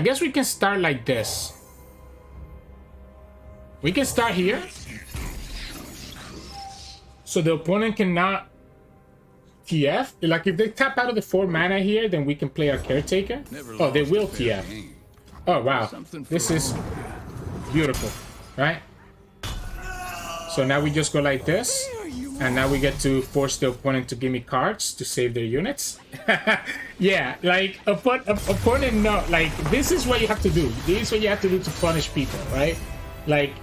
I guess we can start like this. We can start here. So the opponent cannot TF. Like if they tap out of the 4 mana here, then we can play our Caretaker. Oh, they will TF. Oh, wow. This is beautiful, right? So now we just go like this. And now we get to force the opponent to give me cards to save their units. Yeah, like, opponent, no. Like, this is what you have to do. This is what you have to do to punish people, right? Like,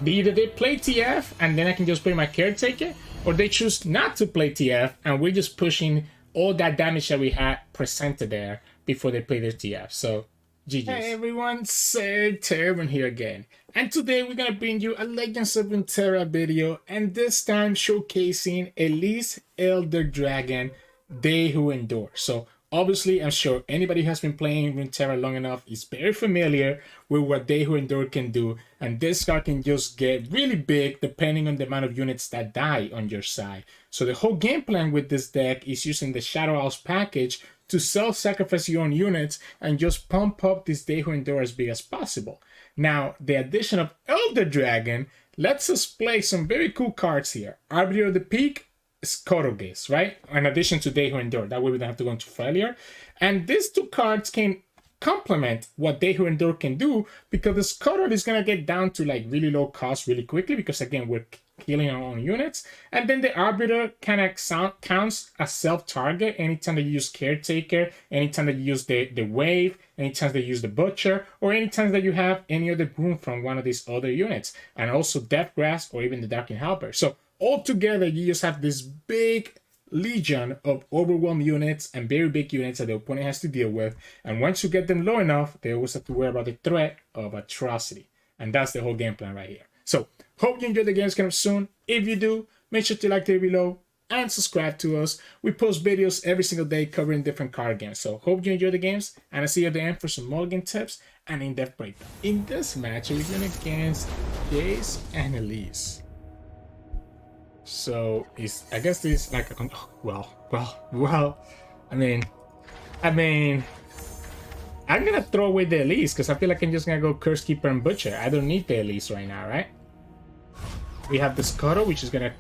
either they play TF, and then I can just play my Caretaker, or they choose not to play TF, and we're just pushing all that damage that we had presented there before they play their TF. So, GG's. Hey everyone, Sirturmund here again. And today we're gonna bring you a Legends of Runeterra video, and this time showcasing Elise Elder Dragon, They Who Endure. So obviously, I'm sure anybody who has been playing Runeterra long enough is very familiar with what They Who Endure can do, and this card can just get really big depending on the amount of units that die on your side. So the whole game plan with this deck is using the Shadow Owls package to self-sacrifice your own units and just pump up this They Who Endure as big as possible. Now, the addition of Elder Dragon lets us play some very cool cards here. Arbiter of the Peak, Scotogaze, right? In addition to They Who Endure. That way we don't have to go into failure. And these two cards can complement what They Who Endure can do, because the Scotogaze is going to get down to like really low cost really quickly, because again, we're killing our own units. And then the Arbiter kind of counts as self-target anytime that you use Caretaker, anytime that you use the Wave, anytime that you use the Butcher, or anytime that you have any other boon from one of these other units. And also Death Grasp or even the Dark Halberd. So altogether, you just have this big legion of overwhelmed units and very big units that the opponent has to deal with. And once you get them low enough, they always have to worry about the threat of Atrocity. And that's the whole game plan right here. So, hope you enjoy the games coming up soon. If you do, make sure to like the video below and subscribe to us. We post videos every single day covering different card games. So, hope you enjoy the games, and I'll see you at the end for some mulligan tips and in-depth breakdown. In this match, we're going against Jayce and Elise. So, I guess this like a... well, I mean, I'm gonna throw away the Elise because I feel like I'm just gonna go Curse Keeper and Butcher. I don't need the Elise right now, right? We have the Scuttle, which is gonna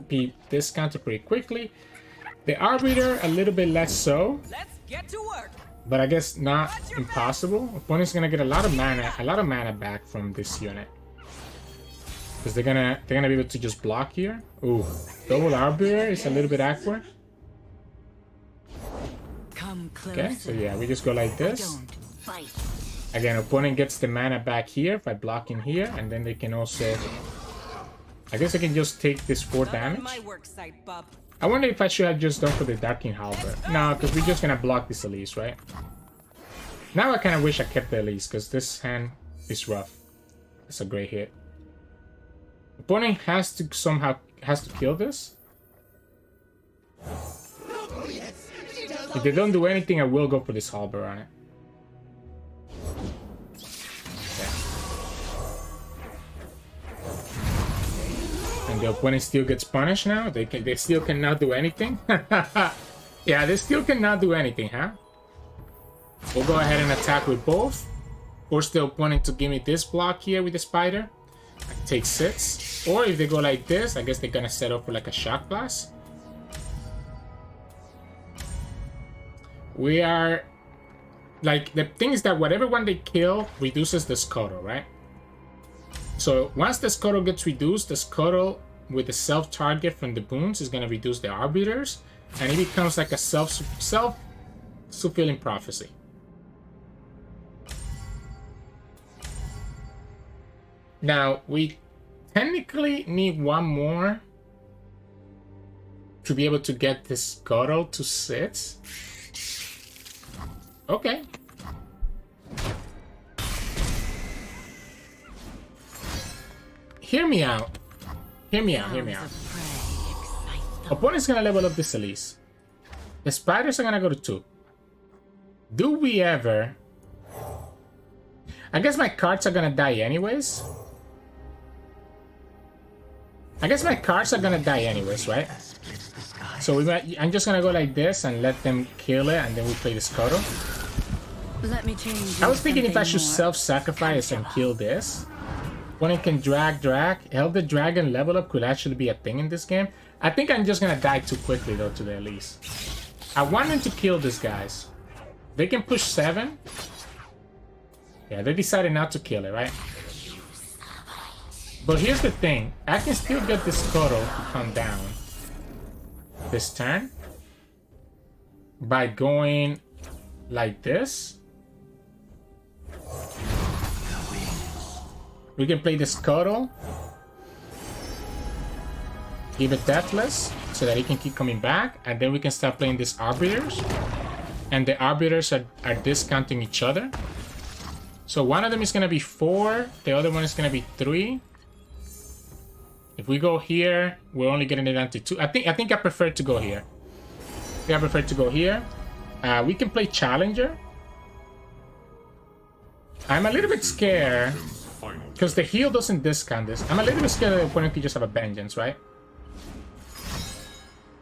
be discounted pretty quickly. The Arbiter, a little bit less so. Let's get to work. But I guess not impossible. Opponent's gonna get a lot of mana back from this unit. Because they're gonna be able to just block here. Ooh, double Arbiter is a little bit awkward. Okay, so yeah, we just go like this. Again, opponent gets the mana back here by blocking here, and then they can also... I guess I can just take this 4 damage. I wonder if I should have just gone for the Darking Halberd. No, because we're just gonna block this Elise, right? Now I kind of wish I kept the Elise, because this hand is rough. It's a great hit. Opponent has to kill this. If they don't do anything, I will go for this Halberd on it. Okay. And the opponent still gets punished now? They still cannot do anything? Yeah, they still cannot do anything, huh? We'll go ahead and attack with both. Force the opponent to give me this block here with the Spider. I can take 6. Or if they go like this, I guess they're gonna set up for like a Shock Blast. We are... Like, the thing is that whatever one they kill reduces the Scuttle, right? So, once the Scuttle gets reduced, the Scuttle with the self-target from the boons is going to reduce the Arbiters, and it becomes like a self-fulfilling prophecy. Now, we technically need one more to be able to get the Scuttle to 6. Okay. Hear me out. Hear me out. Hear me out. Opponent's gonna level up this Elise. The Spiders are gonna go to 2. Do we ever... I guess my cards are gonna die anyways. right? So I'm just gonna go like this and let them kill it, and then we play the Scuttle. Let me change. I was thinking if I should self-sacrifice and kill this. Opponent can drag. Elder Dragon level up could actually be a thing in this game. I think I'm just gonna die too quickly though to the Elise. I want them to kill these guys. They can push 7. Yeah, they decided not to kill it, right? But here's the thing. I can still get this Scuttle to come down this turn by going like this. We can play the Scuttle. Give it Deathless so that it can keep coming back. And then we can start playing these Arbiters. And the Arbiters are discounting each other. So one of them is going to be 4. The other one is going to be 3. If we go here, we're only getting it down to 2. I think I prefer to go here. I prefer to go here. We can play Challenger. I'm a little bit scared because the heal doesn't discount this. I'm a little bit scared that the opponent could just have a Vengeance, right?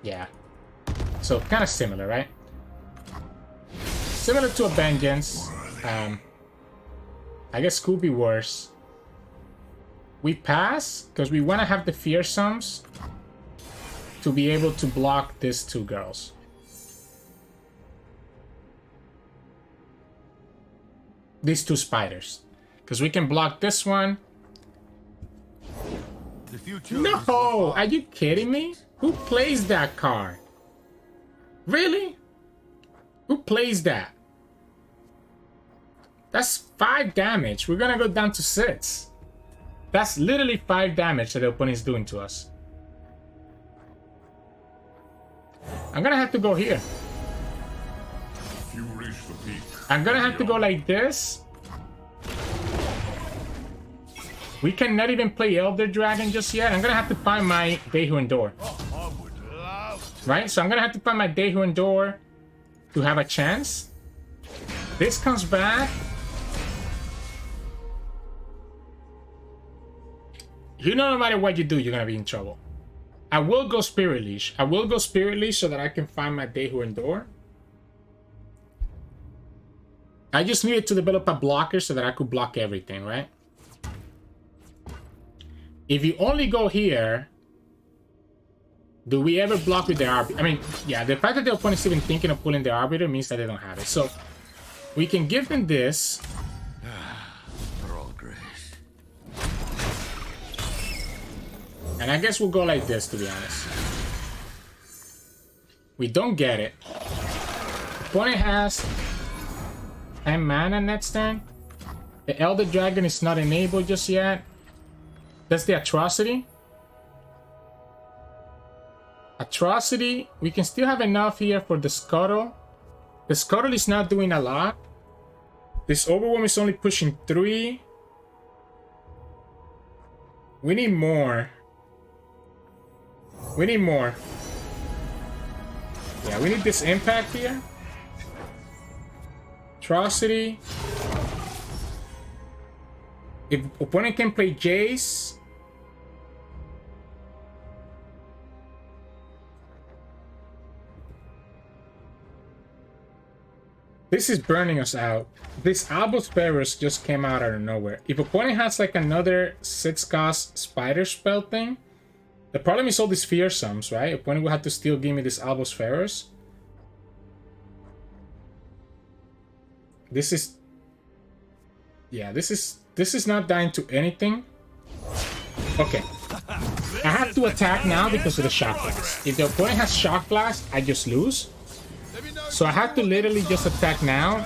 Yeah. So kind of similar, right? Similar to a Vengeance. I guess could be worse. We pass because we want to have the Fearsomes to be able to block these 2 girls. These 2 spiders. Because we can block this one. No! Are you kidding me? Who plays that card? Really? Who plays that? That's 5 damage. We're gonna go down to 6. That's literally 5 damage that the opponent is doing to us. I'm gonna have to go here. I'm gonna have to go like this. We cannot even play Elder Dragon just yet. I'm gonna have to find my They Who Endure. Right? So I'm gonna have to find my They Who Endure to have a chance. This comes back. You know, no matter what you do, you're gonna be in trouble. I will go Spirit Leash. I will go Spirit Leash so that I can find my They Who Endure. I just needed to develop a blocker so that I could block everything, right? If you only go here, do we ever block with the Arbiter? I mean, yeah, the fact that the opponent is even thinking of pulling the Arbiter means that they don't have it. So, we can give them this. And I guess we'll go like this, to be honest. We don't get it. Opponent has 10 mana next turn. The Elder Dragon is not enabled just yet. That's the Atrocity. Atrocity, we can still have enough here for the Scuttle. The Scuttle is not doing a lot. This Overwhelm is only pushing 3. We need more. We need more. Yeah, we need this impact here. Atrocity. If opponent can play Jayce. This is burning us out. This Albus Ferrus just came out of nowhere. If opponent has like another 6-cost spider spell thing, the problem is all these Fearsomes, right? Opponent will have to still give me this Albus Ferrus. This is... Yeah, this is not dying to anything. Okay. I have to attack now because of the Shock Blast. If the opponent has Shock Blast, I just lose. So I have to literally just attack now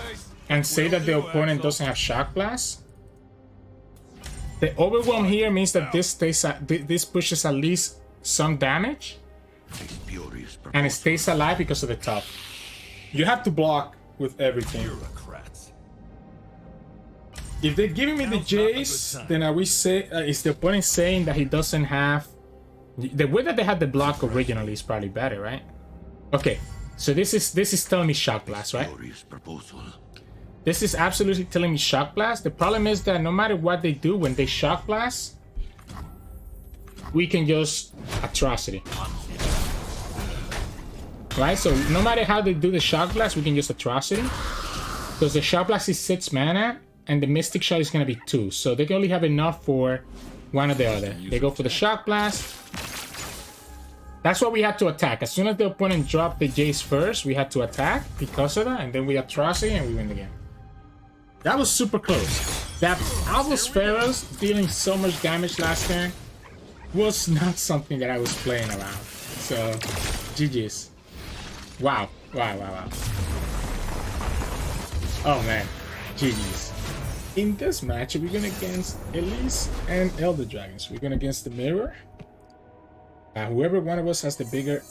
and say that the opponent doesn't have Shock Blast. The Overwhelm here means that this pushes at least some damage. And it stays alive because of the top. You have to block with everything. If they're giving me the Jayce, then are we say is the opponent saying that he doesn't have the way that they had the block originally is probably better, right? Okay, so this is telling me Shock Blast, right? This is absolutely telling me Shock Blast. The problem is that no matter what they do, when they Shock Blast, we can just Atrocity. Right? So no matter how they do the Shock Blast, we can just Atrocity. Because the Shock Blast is 6 mana, and the Mystic Shot is going to be 2. So they can only have enough for one or the other. They go for the Shock Blast. That's what we had to attack. As soon as the opponent dropped the Jayce first, we had to attack because of that. And then we Atrocity and we win the game. That was super close. That Alvos Pharaohs dealing so much damage last turn was not something that I was playing around. So, GG's. Wow. Wow, wow, wow. Oh man, GG's. In this match, we're going against Elise and Elder Dragons. We're going against the Mirror. Whoever one of us has the bigger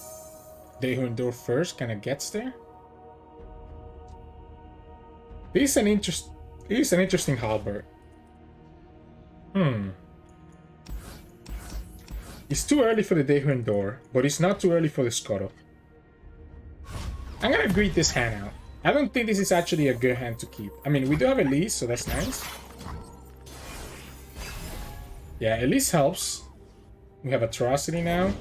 They Who Endure first kind of gets there. This is an interesting halberd. It's too early for the They Who Endure, but it's not too early for the Scuttle. I'm gonna greet this hand out. I don't think this is actually a good hand to keep. I mean, we do have Elise, so that's nice. Yeah, Elise helps. We have Atrocity now.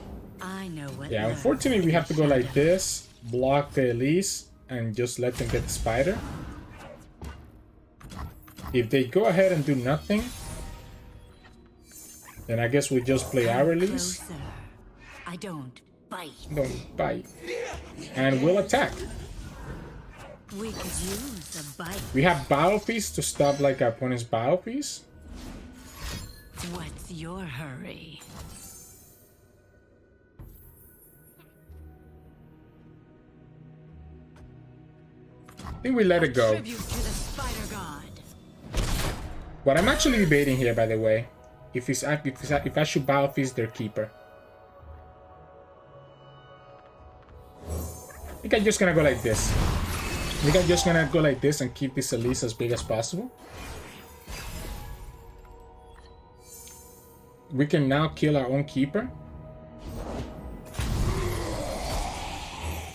Yeah, unfortunately we have to go like this, block the Elise, and just let them get the spider. If they go ahead and do nothing, then I guess we just play our Elise. I don't bite. Don't bite. And we'll attack. We could use a bite. We have Battle Feast to stop like our opponent's Battle Feast. What's your hurry? I think we let it go. Tribute to the spider god. What I'm actually debating here, by the way, if I should Battle Feast their keeper. I think I'm just gonna go like this. I think I'm just gonna go like this and keep this Elise as big as possible. We can now kill our own keeper.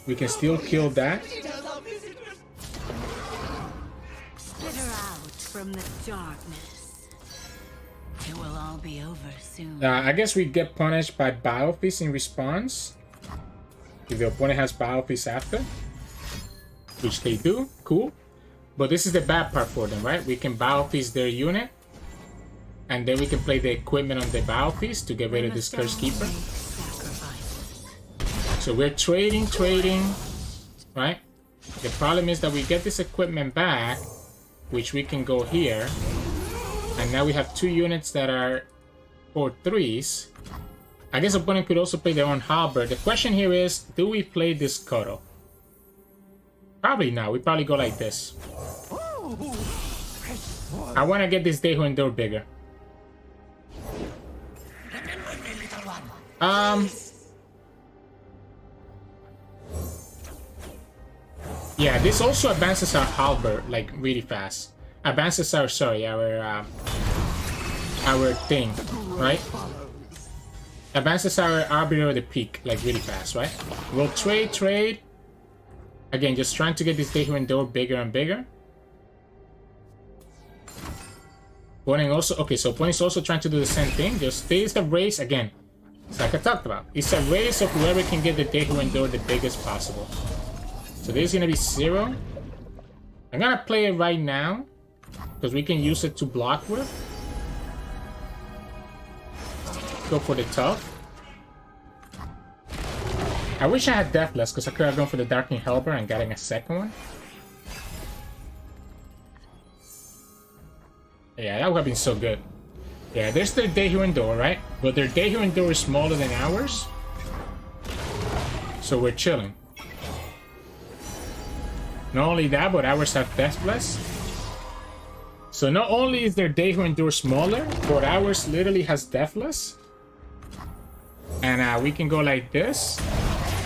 We can still kill that. Split her out from the darkness. It will all be over soon. I guess we get punished by Battle Feast in response. If the opponent has Battle Feast after. Which they do. Cool. But this is the bad part for them, right? We can Battle Feast their unit. And then we can play the equipment on the Battle Feast to get rid of this Cursed Keeper. So we're trading, right? The problem is that we get this equipment back, which we can go here. And now we have 2 units that are 4/3s. I guess opponent could also play their own halberd. The question here is, do we play this Scuttle? Probably not. We probably go like this. I want to get this They Who Endure bigger. Yeah, this also advances our halberd like really fast. Advances our our thing, right? Advances our Arbiter of the Peak like really fast, right? We'll trade. Again, just trying to get this They Who Endure bigger and bigger. Opponent also, okay, so opponent's also trying to do the same thing. Just this is a race again. It's like I talked about. It's a race of whoever can get the They Who Endure the biggest possible. So this is gonna be 0. I'm gonna play it right now because we can use it to block with. Go for the tough. I wish I had Deathless because I could have gone for the Darkening Halberd and getting a second one. Yeah, that would have been so good. Yeah, there's their They Who Endure, right? But their They Who Endure is smaller than ours. So we're chilling. Not only that, but ours have Deathless. So not only is their They Who Endure smaller, but ours literally has Deathless. And we can go like this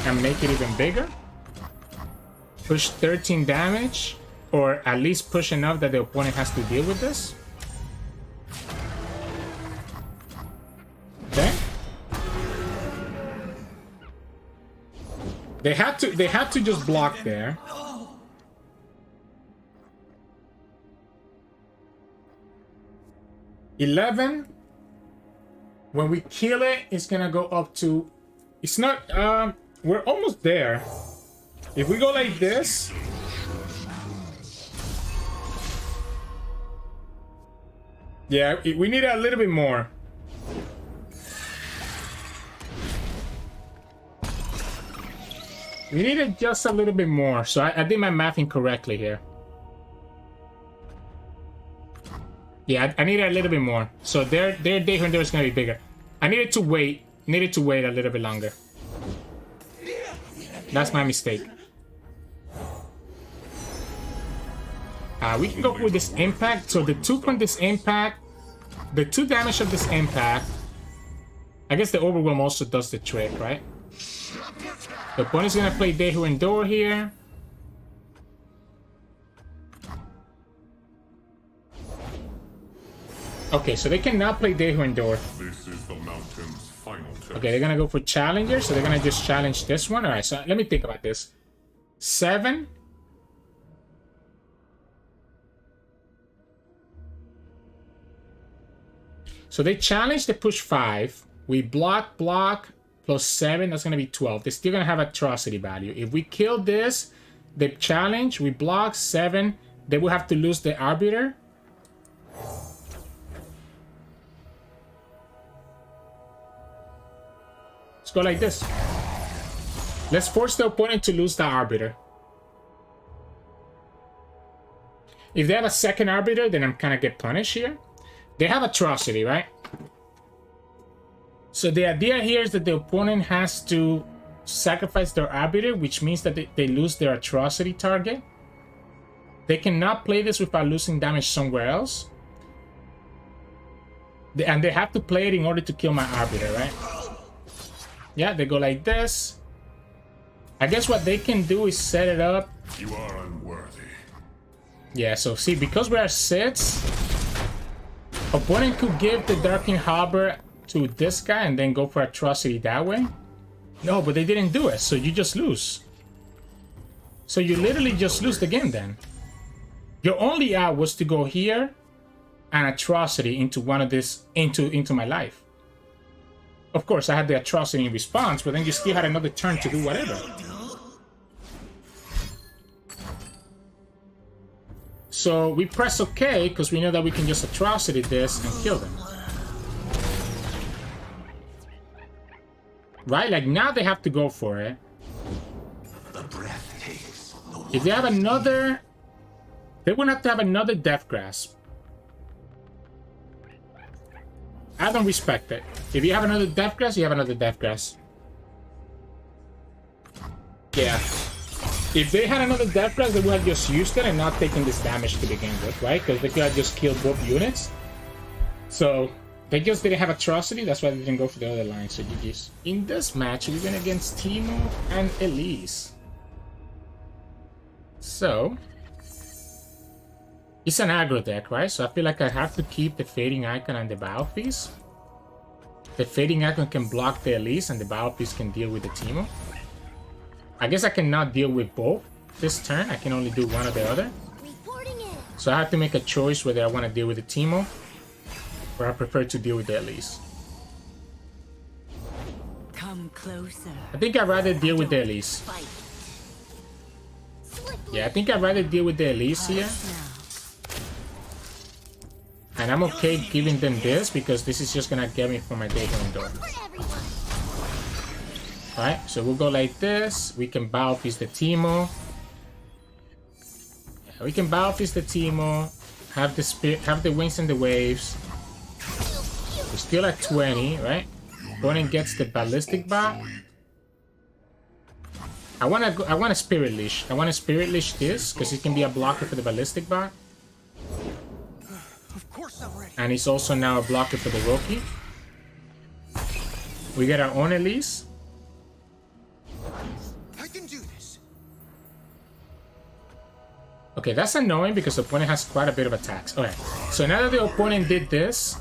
and make it even bigger. Push 13 damage, or at least push enough that the opponent has to deal with this. Okay. They had to just block there. $11. When we kill it, it's gonna go up to. It's not. We're almost there. If we go like this, Yeah, we need a little bit more. We needed just a little bit more. So I did my math incorrectly here. Yeah, I needed a little bit more. So their day here and there is going to be bigger. I needed to wait a little bit longer. That's my mistake. We can go with this impact. So the 2 from this impact, the 2 damage of this impact. I guess the overwhelm also does the trick, right? The opponent's gonna play Dehu Endure here. Okay, so they cannot play Dehu Endure. This is the mountain's final test. Okay, they're gonna go for Challenger, so they're gonna just challenge this one. Alright, so let me think about this. 7. So they challenge, they push 5. We block, plus 7, that's gonna be 12. They're still gonna have Atrocity value. If we kill this, they challenge, we block 7, they will have to lose the Arbiter. Let's go like this. Let's force the opponent to lose the Arbiter. If they have a second Arbiter, then I'm kind of get punished here. They have Atrocity, right? So the idea here is that the opponent has to sacrifice their Arbiter, which means that they lose their Atrocity target. They cannot play this without losing damage somewhere else. And they have to play it in order to kill my Arbiter, right? Yeah, they go like this. I guess what they can do is set it up. You are unworthy. Yeah, so see, because we're at 6, opponent could give the Darkening Harbor to this guy and then go for Atrocity that way. No, but they didn't do it, so you just lose. So you literally just lose the game then. Your only out was to go here and Atrocity into one of this, into my life. Of course, I had the Atrocity in response, but then you still had another turn to do whatever. So we press OK, because we know that we can just Atrocity this and kill them. Right? Like, now they have to go for it. If they have another... They would have to have another Death Grasp. I don't respect it. If you have another Death Grasp, you have another Death Grasp. Yeah. If they had another Death Grasp, they would have just used it and not taken this damage to begin with, right? Because they could have just killed both units. So, they just didn't have Atrocity, that's why they didn't go for the other line, so GG's. In this match, we went against Teemo and Elise. So... It's an aggro deck, right? So I feel like I have to keep the Fading Icon and the Battle Piece. The Fading Icon can block the Elise and the Battle Piece can deal with the Teemo. I guess I cannot deal with both this turn. I can only do one or the other. So I have to make a choice whether I want to deal with the Teemo or I prefer to deal with the Elise. Come closer. I think I'd rather deal with the Elise. Yeah, I think I'd rather deal with the Elise here. And I'm okay giving them this because this is just gonna get me for my Dehu Endure. Alright, so we'll go like this. We can Battle Piece the Teemo. Yeah, we can Battle Piece the Teemo. Have the Wings and the Waves. We're still at 20, right? Opponent gets the Ballistic Bat. I wanna Spirit Leash. I wanna Spirit Leash this because it can be a blocker for the Ballistic Bat. And he's also now a blocker for the Roki. We get our own Elise. I can do this. Okay, that's annoying because the opponent has quite a bit of attacks. Okay, so now that the opponent did this,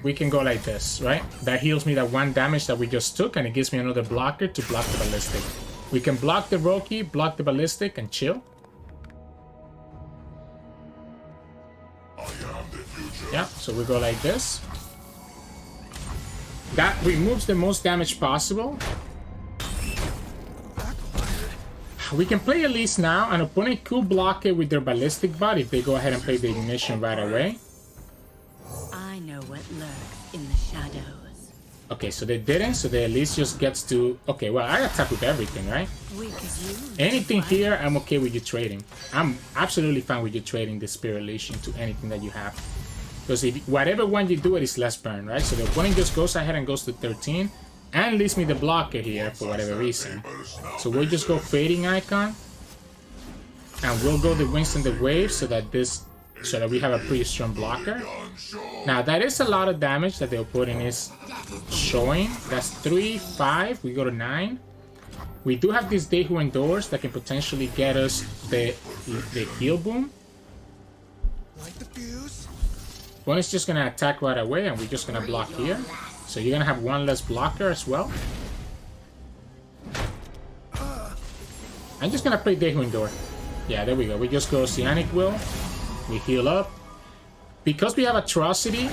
we can go like this, right? That heals me that 1 damage that we just took, and it gives me another blocker to block the Ballistic. We can block the Roki, block the Ballistic, and chill. Yeah, so we go like this. That removes the most damage possible. We can play Elise now. An opponent could block it with their ballistic bot if they go ahead and play the ignition right away. I know what lurks in the shadows. Okay, so they didn't, so the Elise just gets to... Okay, well, I attack with everything, right? We could use Anything here, I'm okay with you trading. I'm absolutely fine with you trading the Spirit Leash into anything that you have. Because if whatever one you do it is less burn, right? So the opponent just goes ahead and goes to 13 and leaves me the blocker here for whatever reason. So we'll just go Fading Icon. And we'll go the Winds and the Waves so that we have a pretty strong blocker. Now that is a lot of damage that the opponent is showing. That's 3, 5, we go to 9. We do have this They Who Endures that can potentially get us the heal boom. Opponent's just gonna attack right away and we're just gonna block here. So you're gonna have one less blocker as well. I'm just gonna play They Who Endure. Yeah, there we go. We just go Oceanic Will. We heal up. Because we have Atrocity,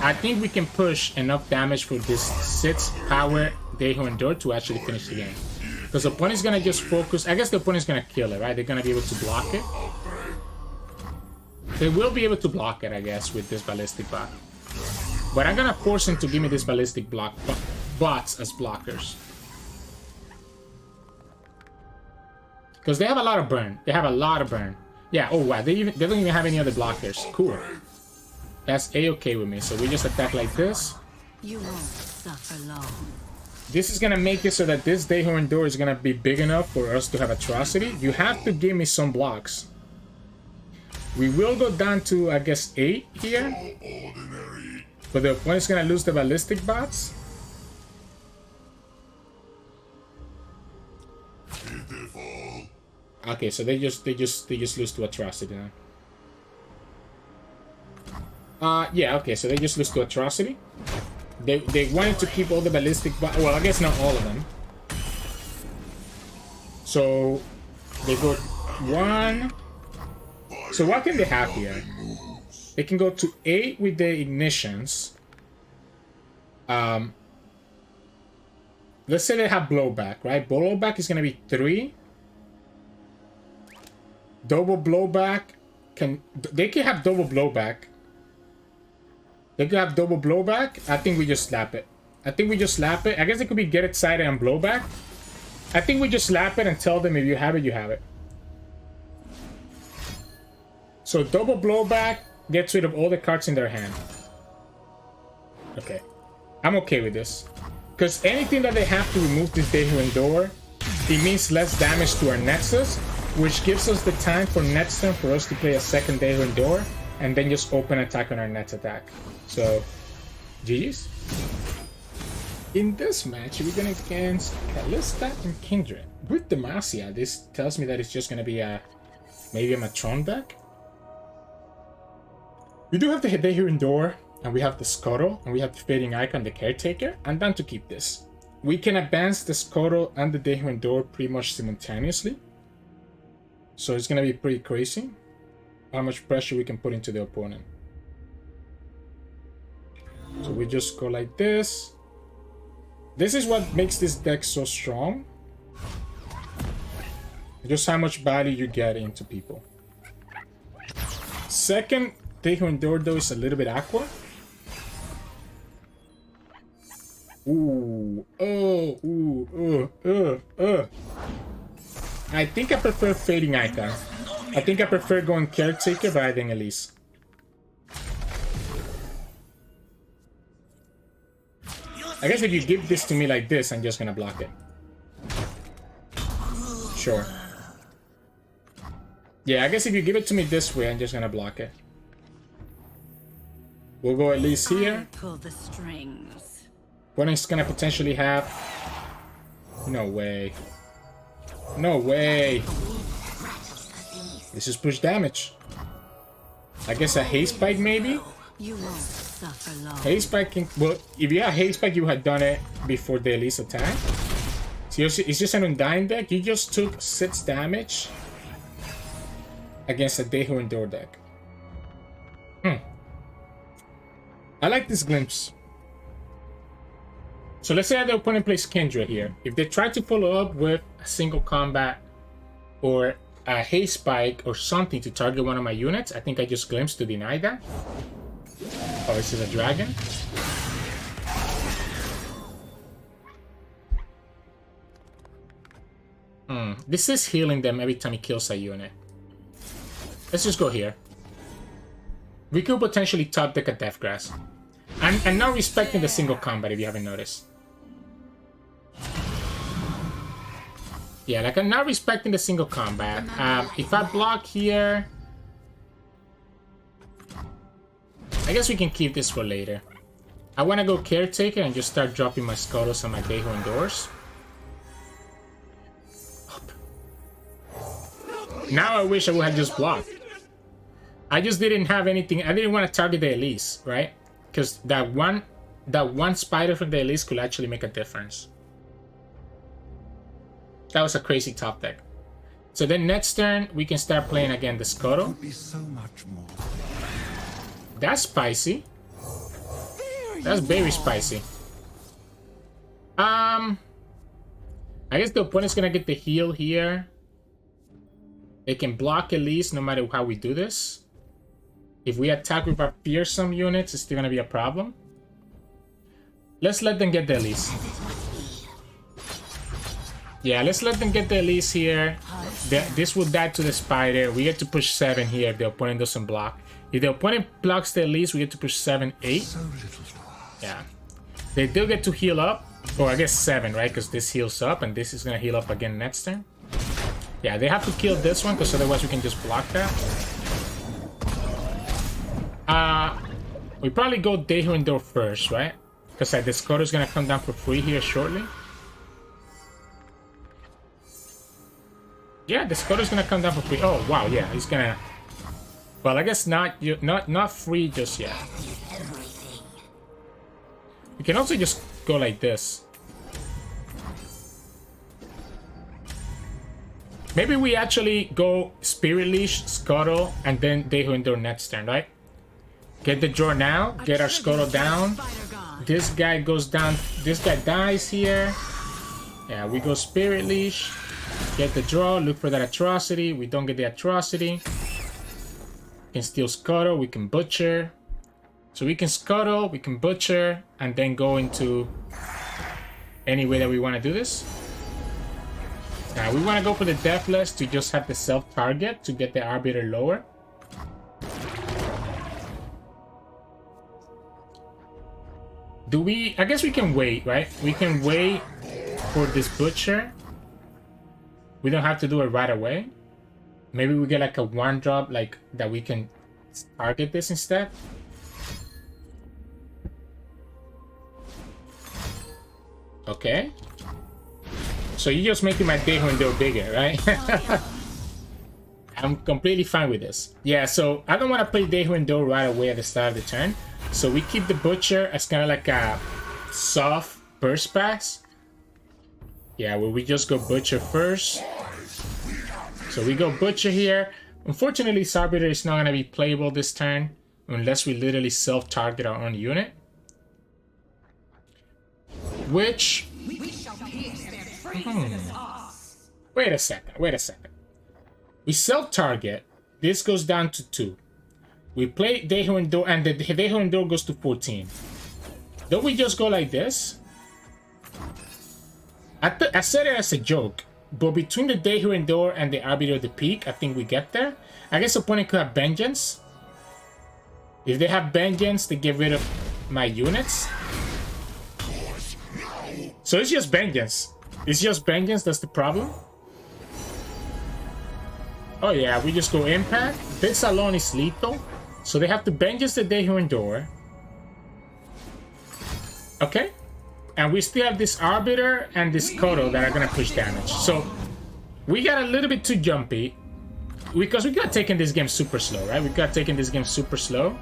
I think we can push enough damage for this 6 power They Who Endure to actually finish the game. Because the opponent's gonna just focus. I guess the opponent's gonna kill it, right? They're gonna be able to block it. They will be able to block it, I guess, with this ballistic bot. But I'm gonna force them to give me this ballistic bots as blockers. Because they have a lot of burn. They have a lot of burn. Yeah, oh wow, they don't even have any other blockers. Cool. That's a-okay with me. So we just attack like this. You won't suffer long. This is gonna make it so that this They Who Endure is gonna be big enough for us to have Atrocity. You have to give me some blocks. We will go down to, I guess, 8 here. But the opponent's gonna lose the ballistic bots. Okay, so they just lose to Atrocity now. Yeah, okay, so they just lose to Atrocity. They wanted to keep all the ballistic bots. Well, I guess not all of them. So they go 1. So what can they have here? They can go to 8 with the ignitions. Let's say they have blowback, right? Blowback is gonna be 3. Double blowback they can have double blowback. They can have double blowback. I think we just slap it. I guess it could be get excited and blowback. I think we just slap it and tell them if you have it, you have it. So double blowback gets rid of all the cards in their hand. Okay. I'm okay with this. Because anything that they have to remove this They Who Endure, it means less damage to our Nexus, which gives us the time for next turn for us to play a second They Who Endure and then just open attack on our next attack. So, GG's. In this match, we're going against Kalista and Kindred. With Demacia, this tells me that it's just going to be maybe a Matron deck. We do have the They Who Endure, and we have the Scuttle, and we have the Fading Icon, the Caretaker. I'm down to keep this. We can advance the Scuttle and the They Who Endure pretty much simultaneously. So it's going to be pretty crazy how much pressure we can put into the opponent. So we just go like this. This is what makes this deck so strong. Just how much value you get into people. Second, They Who Endure though is a little bit aqua. Ooh, I think I prefer Fading Icon. I think I prefer going Caretaker rather than Elise. I guess if you give this to me like this, I'm just gonna block it. Sure. Yeah, I guess if you give it to me this way, I'm just gonna block it. We'll go Elise here. Pull the strings. Opponent's gonna potentially have... No way. No way. This is push damage. I guess a Haste Spike maybe? You won't suffer long. Haste Spike can... Well, if you had Haste Spike, you had done it before the Elise attack. So it's just an Undying deck. You just took 6 damage against a They Who Endure deck. I like this glimpse. So let's say the opponent plays Kindred here. If they try to follow up with a single combat or a haste spike or something to target one of my units. I think I just glimpsed to deny that. Oh, this is a dragon. This is healing them every time he kills a unit. Let's just go here. We could potentially top deck a Deathgrass. I'm not respecting the single combat if you haven't noticed. Yeah, like I'm not respecting the single combat. If I block here... I guess we can keep this for later. I want to go Caretaker and just start dropping my Scuttles and my Dehu Indoors. Now I wish I would have just blocked. I just didn't have anything. I didn't want to target the Elise, right? Because that one spider from the Elise could actually make a difference. That was a crazy top deck. So then next turn we can start playing again the Scuttle. That's spicy. That's very spicy. I guess the opponent's gonna get the heal here. They can block Elise no matter how we do this. If we attack with our fearsome units, it's still gonna be a problem. Let's let them get the Elise. Yeah, let's let them get the Elise here. This will die to the spider. We get to push 7 here if the opponent doesn't block. If the opponent blocks the Elise, we get to push 7, 8. Yeah. They do get to heal up. Or I guess 7, right? Because this heals up and this is gonna heal up again next turn. Yeah, they have to kill this one because otherwise we can just block that. We probably go Dehu Indoor first, right? Because the Scuttle is gonna come down for free here shortly. Yeah, the Scuttle is gonna come down for free. Oh wow, yeah, he's gonna. Well, I guess not free just yet. We can also just go like this. Maybe we actually go Spirit Leash, Scuttle, and then Dehu Indoor next turn, right? Get the draw now, get our Scuttle down. This guy goes down, this guy dies here. Yeah, we go Spirit Leash, get the draw, look for that Atrocity. We don't get the Atrocity. We can steal Scuttle, we can Butcher. So we can Scuttle, we can Butcher, and then go into any way that we want to do this. Now we want to go for the Deathless to just have the self-target to get the Arbiter lower. Do we... I guess we can wait, right? We can wait for this Butcher. We don't have to do it right away. Maybe we get like a 1-drop like that we can target this instead. Okay. So you're just making my Dehu Indoor bigger, right? I'm completely fine with this. Yeah, so I don't want to play Dehu Indoor right away at the start of the turn. So we keep the Butcher as kind of like a soft burst pass. Yeah, where we just go Butcher first. So we go Butcher here. Unfortunately, Arbiter is not going to be playable this turn unless we literally self-target our own unit. Which... Wait a second. We self-target. This goes down to 2. We play Dehu Indoor, and the Dehu Indoor goes to 14. Don't we just go like this? I said it as a joke, but between the Dehu Indoor and the Arbiter of the Peak, I think we get there. I guess opponent could have Vengeance. If they have Vengeance, they get rid of my units. So it's just Vengeance. It's just Vengeance, that's the problem. Oh yeah, we just go Impact. This alone is lethal. So they have to Vengeance the Dehu Indoor. Okay. And we still have this Arbiter and this Scuttle that are gonna push damage. So we got a little bit too jumpy. Because we got taking this game super slow, right? We got taking this game super slow.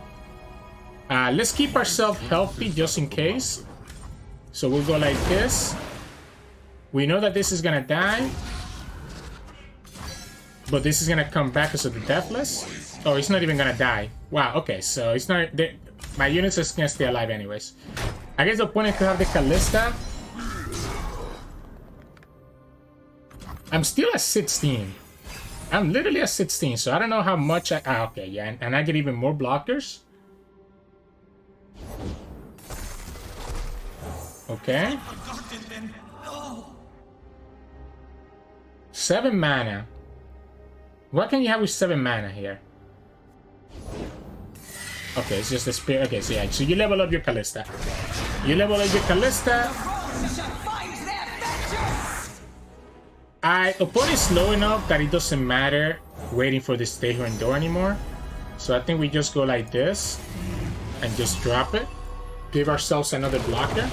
Let's keep ourselves healthy just in case. So we'll go like this. We know that this is gonna die. But this is gonna come back because of the Deathless. Oh, it's not even gonna die. Wow, okay, so it's not... my units are gonna stay alive anyways. I guess the opponent could have the Kalista. I'm still at 16. I'm literally at 16, so I don't know how much I... Ah, okay, yeah, and I get even more blockers. Okay. 7 mana. What can you have with 7 mana here? Okay, it's just the spirit. Okay, so yeah, so you level up your Kalista. You level up your Kalista. Opponent is slow enough that it doesn't matter waiting for this stay here and door anymore. So I think we just go like this and just drop it. Give ourselves another blocker.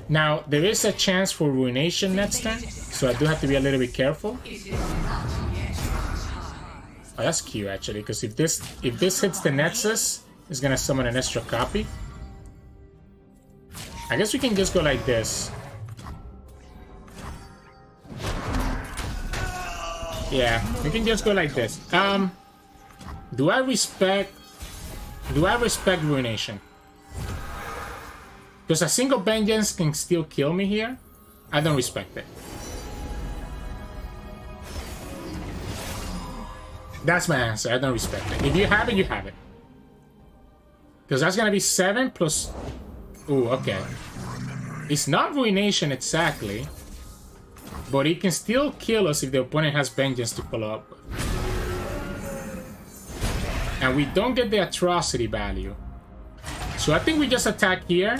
Now, there is a chance for Ruination next turn, so I do have to be a little bit careful. Oh, that's cute actually, because if this hits the Nexus, it's gonna summon an extra copy. I guess we can just go like this. Yeah, we can just go like this. Do I respect Ruination? Because a single Vengeance can still kill me here. I don't respect it. That's my answer. I don't respect it. If you have it, you have it. Because that's going to be 7 plus... Ooh, okay. It's not Ruination exactly. But it can still kill us if the opponent has Vengeance to follow up with. And we don't get the Atrocity value. So I think we just attack here.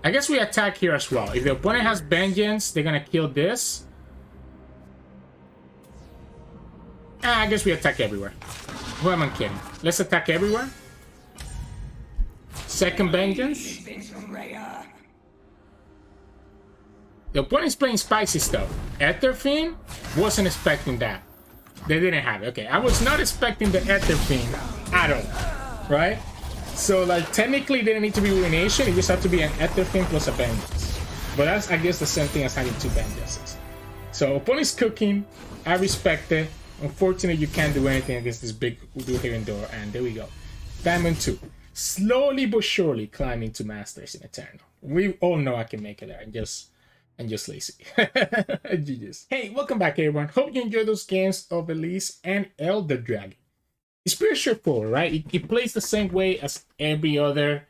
I guess we attack here as well. If the opponent has Vengeance, they're gonna kill this. I guess we attack everywhere. Who am I kidding? Let's attack everywhere. Second Vengeance. The opponent's playing spicy stuff. Aether Fiend wasn't expecting that. They didn't have it. Okay, I was not expecting the Aether Fiend at all. Right? So, like, technically, it didn't need to be Ruination. It just had to be an Aether Fiend plus a Vengeance. But that's, I guess, the same thing as having 2 Vengeances. So, opponent's cooking. I respect it. Unfortunately, you can't do anything against this big Udo here and door. And there we go. Diamond 2. Slowly but surely climbing to Masters in Eternal. We all know I can make it there. And just lazy. GG's. Hey, welcome back, everyone. Hope you enjoyed those games of Elise and Elder Dragon. It's pretty straightforward, right? It plays the same way as every other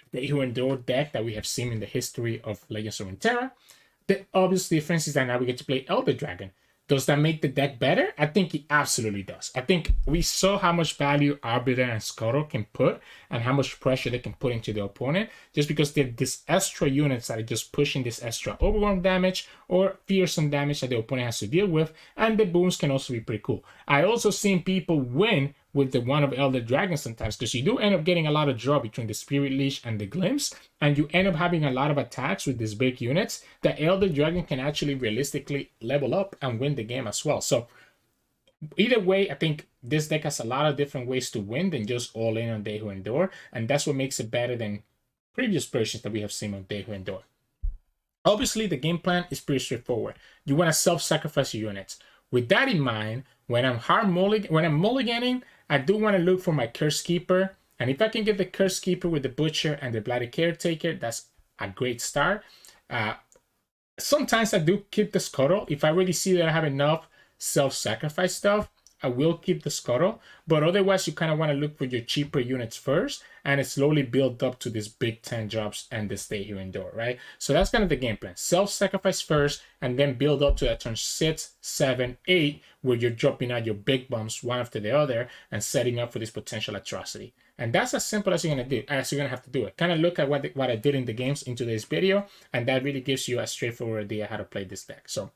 Stay Here and Door deck that we have seen in the history of Legends of Runeterra. The obvious difference is that now we get to play Elder Dragon. Does that make the deck better? I think it absolutely does. I think we saw how much value Arbiter and Scuttle can put and how much pressure they can put into the opponent just because they're these extra units that are just pushing this extra overwhelm damage or fearsome damage that the opponent has to deal with, and the boons can also be pretty cool. I also seen people win with the one of Elder Dragon sometimes because you do end up getting a lot of draw between the Spirit Leash and the Glimpse, and you end up having a lot of attacks with these big units that Elder Dragon can actually realistically level up and win the game as well. So either way, I think this deck has a lot of different ways to win than just all in on Day Who Endure, and that's what makes it better than previous versions that we have seen of Day Who Endure. Obviously, the game plan is pretty straightforward. You want to self-sacrifice your units. With that in mind, when I'm mulliganing, I do want to look for my Curse Keeper, and if I can get the Curse Keeper with the Butcher and the Bloody Caretaker, that's a great start. Sometimes I do keep the Scuttle. If I really see that I have enough self-sacrifice stuff, I will keep the Scuttle, but otherwise you kind of want to look for your cheaper units first and slowly build up to this big 10 drops and the Stay Here and Door, right? So that's kind of the game plan. Self-sacrifice first and then build up to that turn 6, 7, 8 where you're dropping out your big bumps one after the other and setting up for this potential Atrocity. And that's as simple as you're going to do, as you're going to have to do it. Kind of look at what I did in the games in today's video, and that really gives you a straightforward idea how to play this deck. So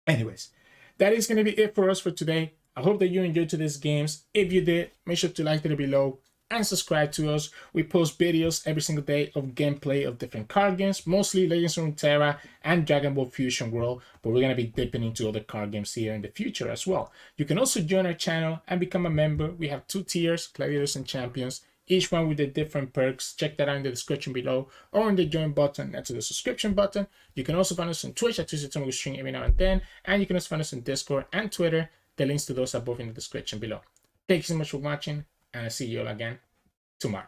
anyways, that is going to be it for us for today. I hope that you enjoyed today's games. If you did, make sure to like it below and subscribe to us. We post videos every single day of gameplay of different card games, mostly Legends of Runeterra and Dragon Ball Fusion World, but we're going to be dipping into other card games here in the future as well. You can also join our channel and become a member. We have 2 tiers, Gladiators and Champions, each one with the different perks. Check that out in the description below or in the join button next to the subscription button. You can also find us on Twitch at Sirturmund. We stream every now and then, and you can also find us on Discord and Twitter. The links to those are both in the description below. Thank you so much for watching, and I'll see you all again tomorrow.